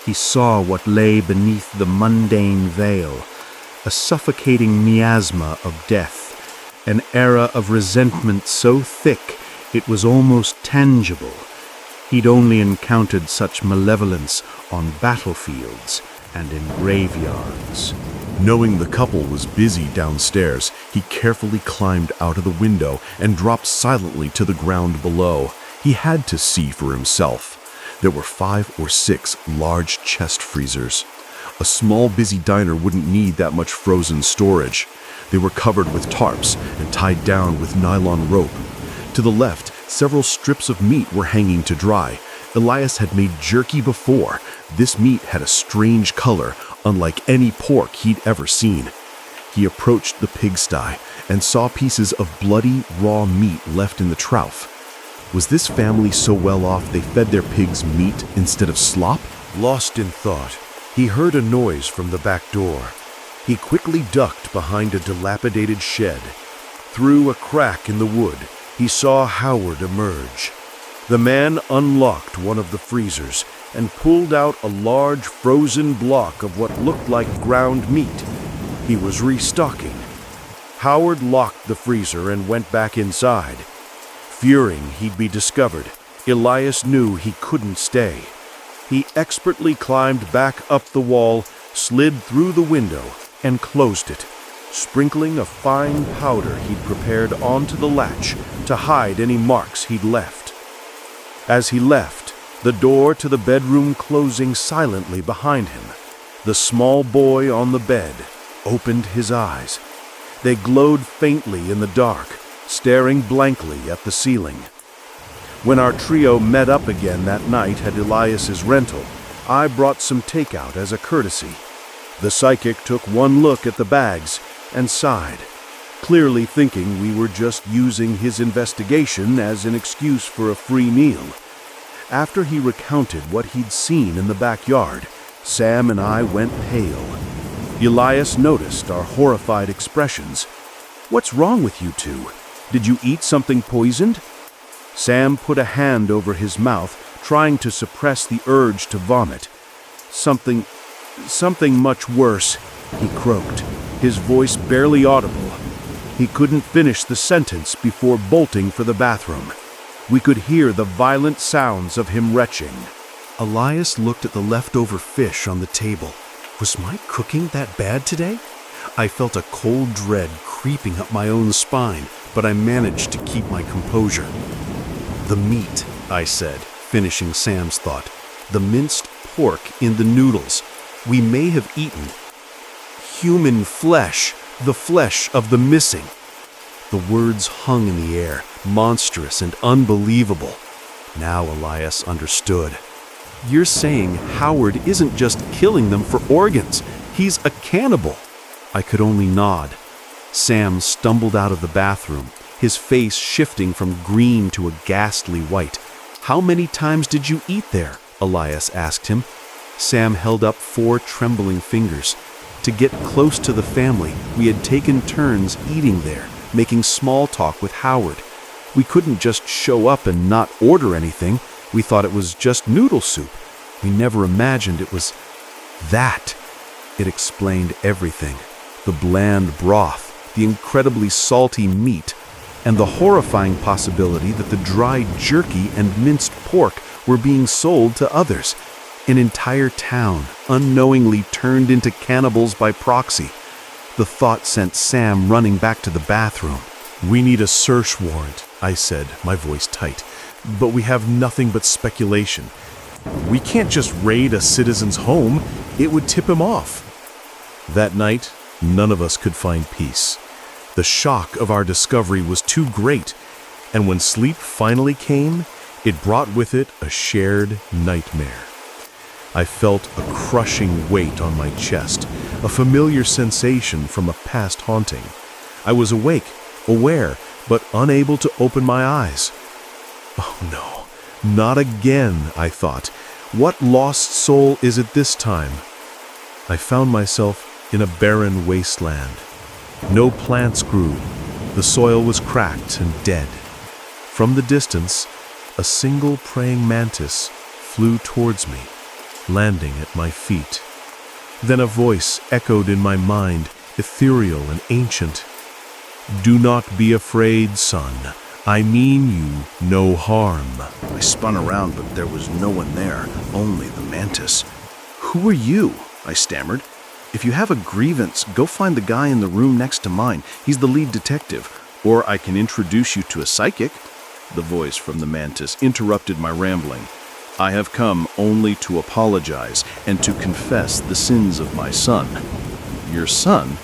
He saw what lay beneath the mundane veil, a suffocating miasma of death, an era of resentment so thick it was almost tangible. He'd only encountered such malevolence on battlefields and in graveyards. Knowing the couple was busy downstairs, he carefully climbed out of the window and dropped silently to the ground below. He had to see for himself. There were 5 or 6 large chest freezers. A small, busy diner wouldn't need that much frozen storage. They were covered with tarps and tied down with nylon rope. To the left, several strips of meat were hanging to dry. Elias had made jerky before. This meat had a strange color, unlike any pork he'd ever seen. He approached the pigsty and saw pieces of bloody, raw meat left in the trough. Was this family so well off they fed their pigs meat instead of slop? Lost in thought, he heard a noise from the back door. He quickly ducked behind a dilapidated shed. Through a crack in the wood, he saw Howard emerge. The man unlocked one of the freezers and pulled out a large frozen block of what looked like ground meat. He was restocking. Howard locked the freezer and went back inside. Fearing he'd be discovered, Elias knew he couldn't stay. He expertly climbed back up the wall, slid through the window, and closed it, sprinkling a fine powder he'd prepared onto the latch to hide any marks he'd left. As he left, the door to the bedroom closing silently behind him, the small boy on the bed opened his eyes. They glowed faintly in the dark, staring blankly at the ceiling. When our trio met up again that night at Elias's rental, I brought some takeout as a courtesy. The psychic took one look at the bags and sighed, clearly thinking we were just using his investigation as an excuse for a free meal. After he recounted what he'd seen in the backyard, Sam and I went pale. Elias noticed our horrified expressions. "What's wrong with you two? Did you eat something poisoned?" Sam put a hand over his mouth, trying to suppress the urge to vomit. Something much worse," he croaked, his voice barely audible. He couldn't finish the sentence before bolting for the bathroom. We could hear the violent sounds of him retching. Elias looked at the leftover fish on the table. Was my cooking that bad today? I felt a cold dread creeping up my own spine, but I managed to keep my composure. "The meat," I said, finishing Sam's thought. "The minced pork in the noodles. We may have eaten human flesh, the flesh of the missing." The words hung in the air, monstrous and unbelievable. Now Elias understood. "You're saying Howard isn't just killing them for organs. He's a cannibal." I could only nod. Sam stumbled out of the bathroom, his face shifting from green to a ghastly white. "How many times did you eat there?" Elias asked him. Sam held up 4 trembling fingers. To get close to the family, we had taken turns eating there, making small talk with Howard. We couldn't just show up and not order anything. We thought it was just noodle soup. We never imagined it was that. It explained everything. The bland broth, the incredibly salty meat, and the horrifying possibility that the dried jerky and minced pork were being sold to others. An entire town unknowingly turned into cannibals by proxy. The thought sent Sam running back to the bathroom. "We need a search warrant," I said, my voice tight. "But we have nothing but speculation. We can't just raid a citizen's home. It would tip him off." That night, none of us could find peace. The shock of our discovery was too great, and when sleep finally came, it brought with it a shared nightmare. I felt a crushing weight on my chest, a familiar sensation from a past haunting. I was awake, aware, but unable to open my eyes. Oh no, not again, I thought. What lost soul is it this time? I found myself in a barren wasteland. No plants grew. The soil was cracked and dead. From the distance, a single praying mantis flew towards me, landing at my feet. Then a voice echoed in my mind, ethereal and ancient. "Do not be afraid, son. I mean you no harm." I spun around, but there was no one there, only the mantis. "Who are you?" I stammered. "If you have a grievance, go find the guy in the room next to mine. He's the lead detective. Or I can introduce you to a psychic." The voice from the mantis interrupted my rambling. "I have come only to apologize and to confess the sins of my son." "Your son?"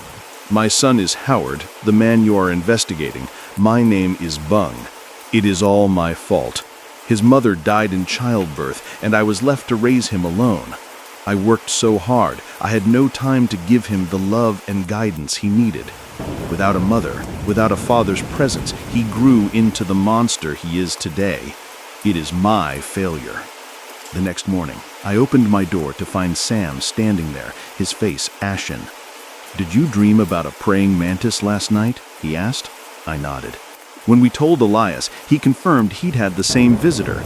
"My son is Howard, the man you are investigating. My name is Bung. It is all my fault. His mother died in childbirth, and I was left to raise him alone. I worked so hard, I had no time to give him the love and guidance he needed. Without a mother, without a father's presence, he grew into the monster he is today. It is my failure." The next morning, I opened my door to find Sam standing there, his face ashen. "Did you dream about a praying mantis last night?" he asked. I nodded. When we told Elias, he confirmed he'd had the same visitor.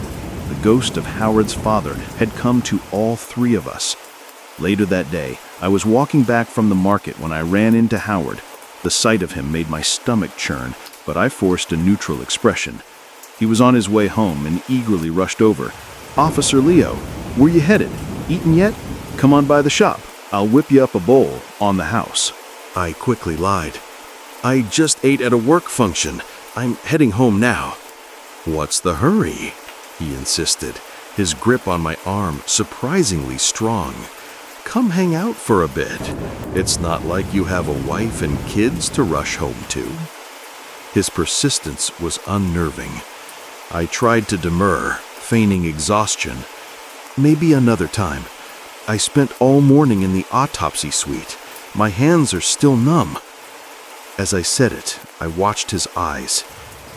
The ghost of Howard's father had come to all 3 of us. Later that day, I was walking back from the market when I ran into Howard. The sight of him made my stomach churn, but I forced a neutral expression. He was on his way home and eagerly rushed over. "Officer Leo, where you headed? Eaten yet? Come on by the shop. I'll whip you up a bowl on the house." I quickly lied. "I just ate at a work function. I'm heading home now." "What's the hurry?" he insisted, his grip on my arm surprisingly strong. "Come hang out for a bit. It's not like you have a wife and kids to rush home to." His persistence was unnerving. I tried to demur, feigning exhaustion. "Maybe another time. I spent all morning in the autopsy suite. My hands are still numb." As I said it, I watched his eyes.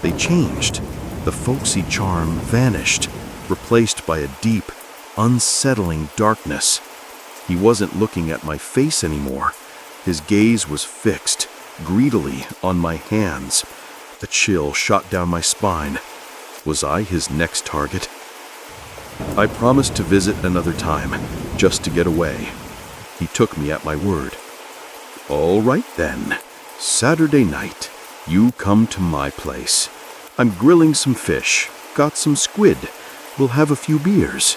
They changed. The folksy charm vanished, replaced by a deep, unsettling darkness. He wasn't looking at my face anymore. His gaze was fixed, greedily, on my hands. A chill shot down my spine. Was I his next target? I promised to visit another time, just to get away. He took me at my word. "All right then. Saturday night, you come to my place. I'm grilling some fish, got some squid. We'll have a few beers."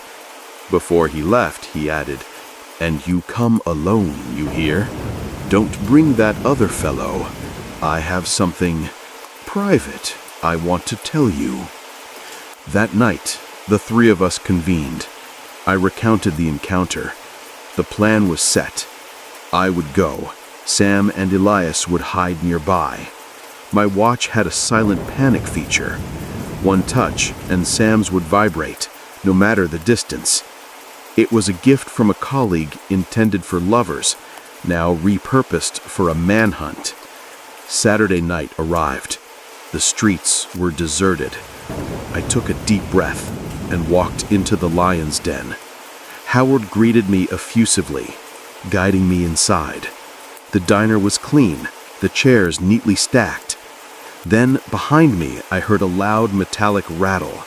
Before he left, he added, "And you come alone, you hear? Don't bring that other fellow. I have something private I want to tell you." That night, the three of us convened. I recounted the encounter. The plan was set. I would go. Sam and Elias would hide nearby. My watch had a silent panic feature. One touch, and Sam's would vibrate, no matter the distance. It was a gift from a colleague intended for lovers, now repurposed for a manhunt. Saturday night arrived. The streets were deserted. I took a deep breath and walked into the lion's den. Howard greeted me effusively, guiding me inside. The diner was clean, the chairs neatly stacked. Then, behind me, I heard a loud metallic rattle.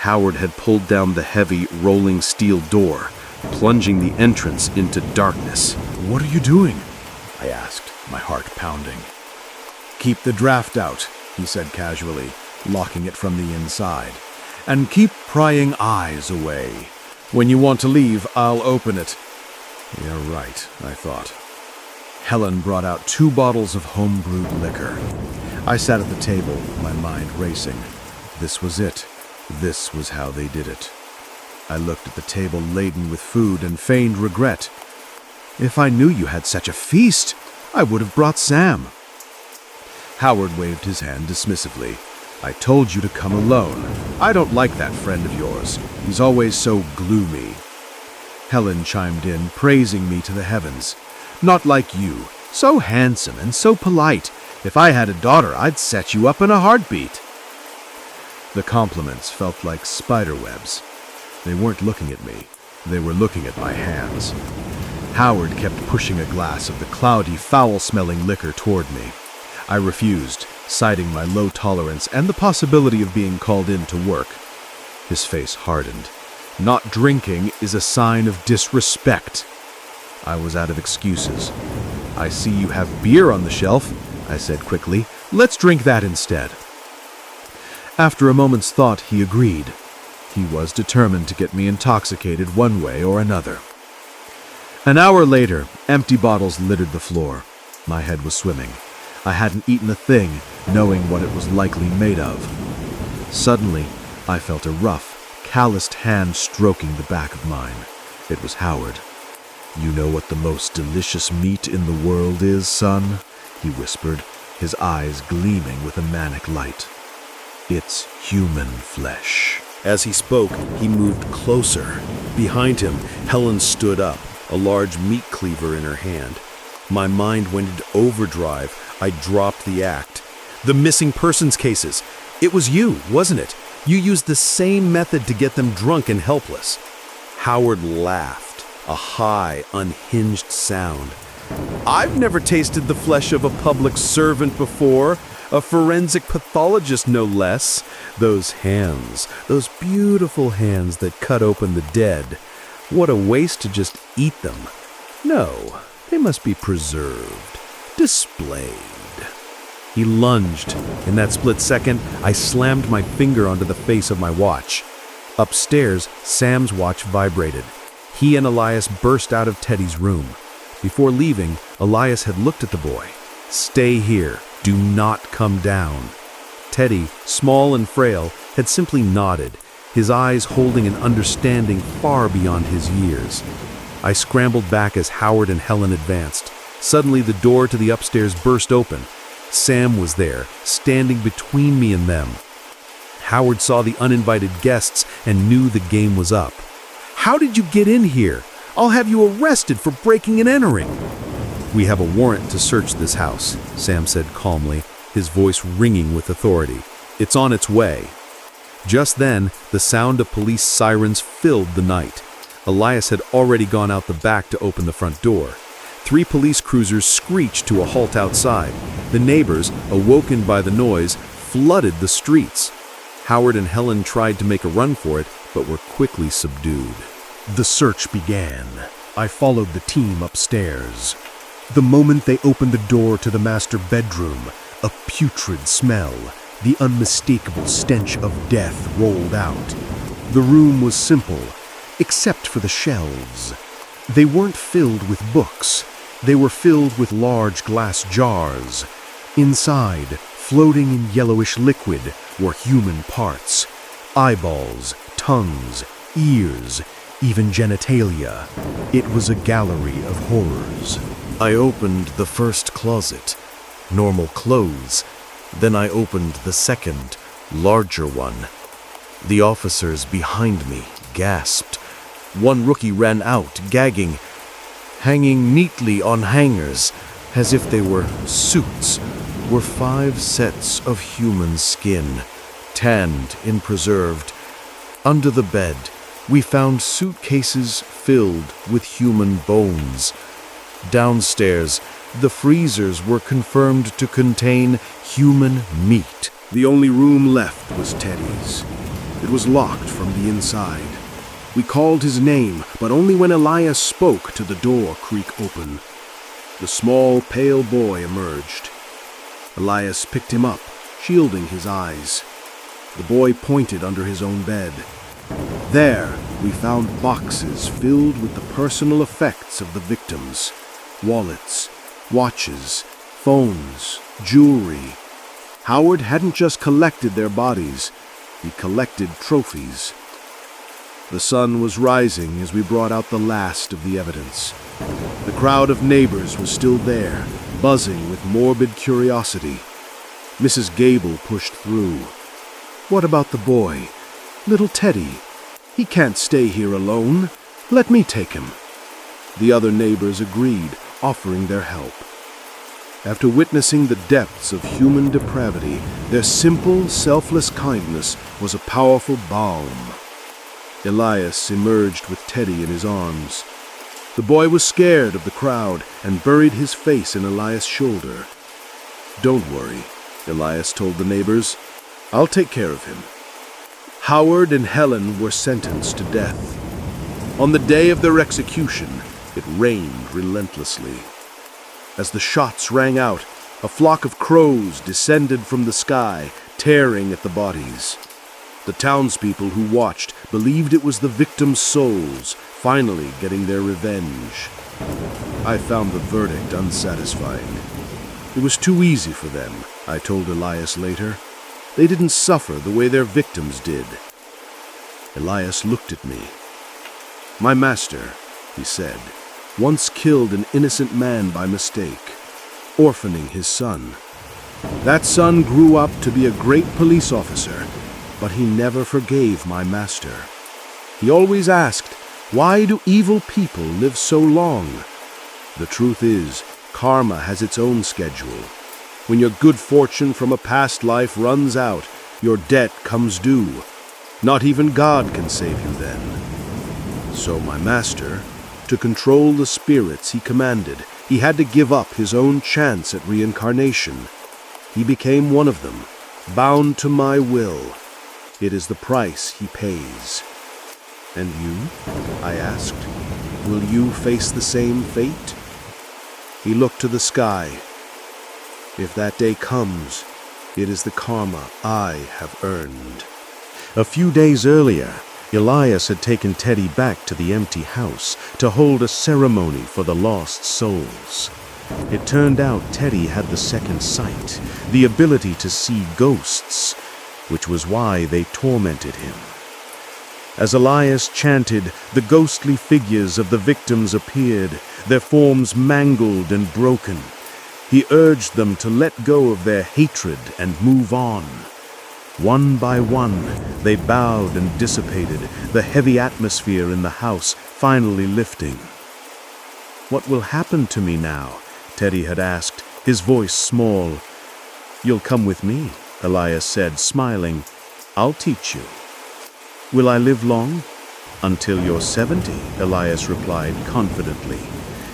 Howard had pulled down the heavy, rolling steel door, plunging the entrance into darkness. "What are you doing?" I asked, my heart pounding. "Keep the draft out," he said casually, locking it from the inside. "And keep prying eyes away. When you want to leave, I'll open it." Yeah, right, I thought. Helen brought out 2 bottles of home-brewed liquor. I sat at the table, my mind racing. This was it. This was how they did it. I looked at the table laden with food and feigned regret. "If I knew you had such a feast, I would have brought Sam." Howard waved his hand dismissively. "I told you to come alone. I don't like that friend of yours. He's always so gloomy." Helen chimed in, praising me to the heavens. "Not like you. So handsome and so polite. If I had a daughter, I'd set you up in a heartbeat." The compliments felt like spider webs. They weren't looking at me. They were looking at my hands. Howard kept pushing a glass of the cloudy, foul-smelling liquor toward me. I refused, citing my low tolerance and the possibility of being called in to work. His face hardened. "Not drinking is a sign of disrespect." I was out of excuses. "I see you have beer on the shelf," I said quickly. "Let's drink that instead." After a moment's thought, he agreed. He was determined to get me intoxicated one way or another. An hour later, empty bottles littered the floor. My head was swimming. I hadn't eaten a thing, knowing what it was likely made of. Suddenly, I felt a rough, calloused hand stroking the back of mine. It was Howard. "You know what the most delicious meat in the world is, son?" he whispered, his eyes gleaming with a manic light. "It's human flesh." As he spoke, he moved closer. Behind him, Helen stood up, a large meat cleaver in her hand. My mind went into overdrive. I dropped the act. "The missing persons cases. It was you, wasn't it? You used the same method to get them drunk and helpless." Howard laughed, a high, unhinged sound. "I've never tasted the flesh of a public servant before. A forensic pathologist, no less. Those hands, those beautiful hands that cut open the dead. What a waste to just eat them. No, they must be preserved, displayed." He lunged. In that split second, I slammed my finger onto the face of my watch. Upstairs, Sam's watch vibrated. He and Elias burst out of Teddy's room. Before leaving, Elias had looked at the boy. "Stay here. Do not come down." Teddy, small and frail, had simply nodded, his eyes holding an understanding far beyond his years. I scrambled back as Howard and Helen advanced. Suddenly, the door to the upstairs burst open. Sam was there, standing between me and them. Howard saw the uninvited guests and knew the game was up. "How did you get in here? I'll have you arrested for breaking and entering." "We have a warrant to search this house," Sam said calmly, his voice ringing with authority. "It's on its way." Just then, the sound of police sirens filled the night. Elias had already gone out the back to open the front door. 3 police cruisers screeched to a halt outside. The neighbors, awoken by the noise, flooded the streets. Howard and Helen tried to make a run for it, but were quickly subdued. The search began. I followed the team upstairs. The moment they opened the door to the master bedroom, a putrid smell, the unmistakable stench of death rolled out. The room was simple, except for the shelves. They weren't filled with books. They were filled with large glass jars. Inside, floating in yellowish liquid, were human parts. Eyeballs, tongues, ears, even genitalia. It was a gallery of horrors. I opened the first closet, normal clothes. Then I opened the second, larger one. The officers behind me gasped. One rookie ran out, gagging, hanging neatly on hangers, as if they were suits, were 5 sets of human skin, tanned and preserved. Under the bed, we found suitcases filled with human bones. Downstairs, the freezers were confirmed to contain human meat. The only room left was Teddy's. It was locked from the inside. We called his name, but only when Elias spoke to the door creak open. The small, pale boy emerged. Elias picked him up, shielding his eyes. The boy pointed under his own bed. There, we found boxes filled with the personal effects of the victims. Wallets, watches, phones, jewelry. Howard hadn't just collected their bodies, he collected trophies. The sun was rising as we brought out the last of the evidence. The crowd of neighbors was still there, buzzing with morbid curiosity. Mrs. Gable pushed through. "What about the boy? Little Teddy? He can't stay here alone. Let me take him." The other neighbors agreed, offering their help. After witnessing the depths of human depravity, their simple, selfless kindness was a powerful balm. Elias emerged with Teddy in his arms. The boy was scared of the crowd and buried his face in Elias' shoulder. "Don't worry," Elias told the neighbors. "I'll take care of him." Howard and Helen were sentenced to death. On the day of their execution, it rained relentlessly. As the shots rang out, a flock of crows descended from the sky, tearing at the bodies. The townspeople who watched believed it was the victims' souls finally getting their revenge. I found the verdict unsatisfying. It was too easy for them, I told Elias later. They didn't suffer the way their victims did. Elias looked at me. "My master," he said, "once killed an innocent man by mistake, orphaning his son. That son grew up to be a great police officer, but he never forgave my master. He always asked, 'Why do evil people live so long?' The truth is, karma has its own schedule. When your good fortune from a past life runs out, your debt comes due. Not even God can save you then. So my master, to control the spirits he commanded, he had to give up his own chance at reincarnation. He became one of them, bound to my will. It is the price he pays." "And you?" I asked. "Will you face the same fate?" He looked to the sky. If that day comes, it is the karma I have earned. A few days earlier, Elias had taken Teddy back to the empty house to hold a ceremony for the lost souls. It turned out Teddy had the second sight, the ability to see ghosts, which was why they tormented him. As Elias chanted, the ghostly figures of the victims appeared, their forms mangled and broken. He urged them to let go of their hatred and move on. One by one, they bowed and dissipated, the heavy atmosphere in the house finally lifting. "What will happen to me now?" Teddy had asked, his voice small. "You'll come with me," Elias said, smiling. "I'll teach you." "Will I live long?" "Until you're 70, Elias replied confidently.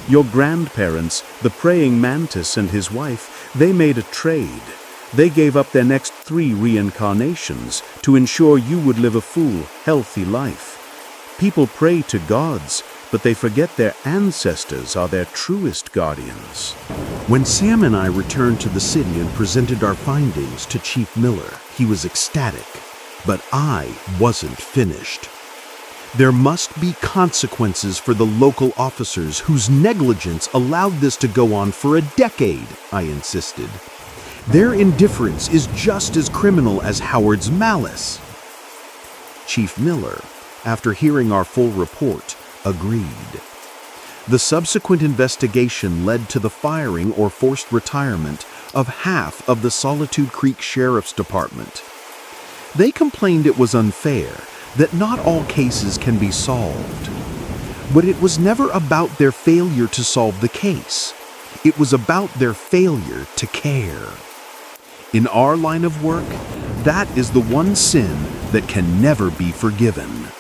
"Your grandparents, the praying mantis and his wife, they made a trade. They gave up their next 3 reincarnations to ensure you would live a full, healthy life. People pray to gods, but they forget their ancestors are their truest guardians." When Sam and I returned to the city and presented our findings to Chief Miller, he was ecstatic. But I wasn't finished. There must be consequences for the local officers whose negligence allowed this to go on for a decade, I insisted. Their indifference is just as criminal as Howard's malice. Chief Miller, after hearing our full report, agreed. The subsequent investigation led to the firing or forced retirement of half of the Solitude Creek Sheriff's Department. They complained it was unfair, that not all cases can be solved. But it was never about their failure to solve the case. It was about their failure to care. In our line of work, that is the one sin that can never be forgiven.